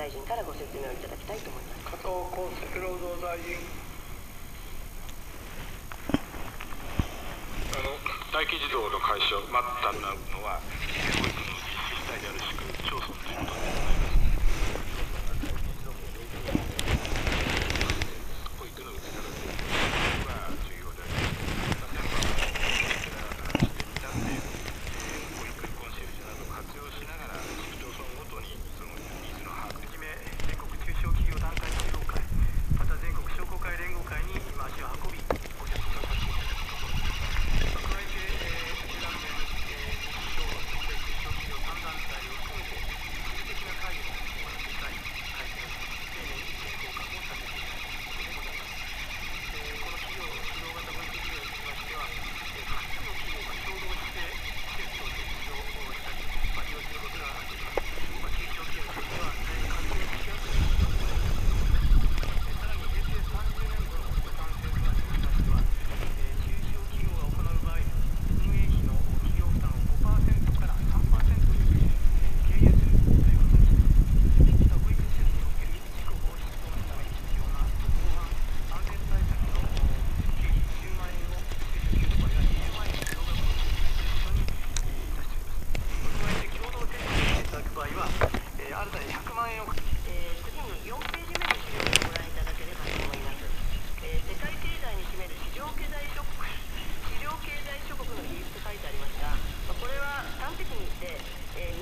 大臣からご説明をいただきたいと思います。加藤厚生労働大臣。待機児童の解消、待ったのは保育の自治体である市区町村ということになります。保育の受け皿というのが重要であります。先般保育コンシェルジュなどを活用しながら市区町村ごとにそのニーズの把握をはじめ、全国中小企業団体の協会、また全国商工会連合会に今足を運び、ご説明をさせていただくところです。加えて、団連、中小企業3団体を含めて一時的な会議を行っていたり、改正を丁寧に意見交換をさせていただくところでございます。この企業、指導型保育事業につきましては、複数の企業が共同して施設を設置をしたり、利用することができます。中小企業にとっては活用しやすい企業でございます。さらに平成30年度の予算政府案におきましては、中小企業が行う場合、運営費の企業負担を 5% から 3% に軽減するということにしています。また保育施設における事故防止等のために必要な防犯安全対策の経費10万円を追加給付割が20万円の増額をいたしております。加えて共同提携していただく場合は、新たに100万円を次に4ページ目の資料をご覧いただければと思います。世界経済に占める市場経済諸国の比率と書いてありますが、これは端的に言って、日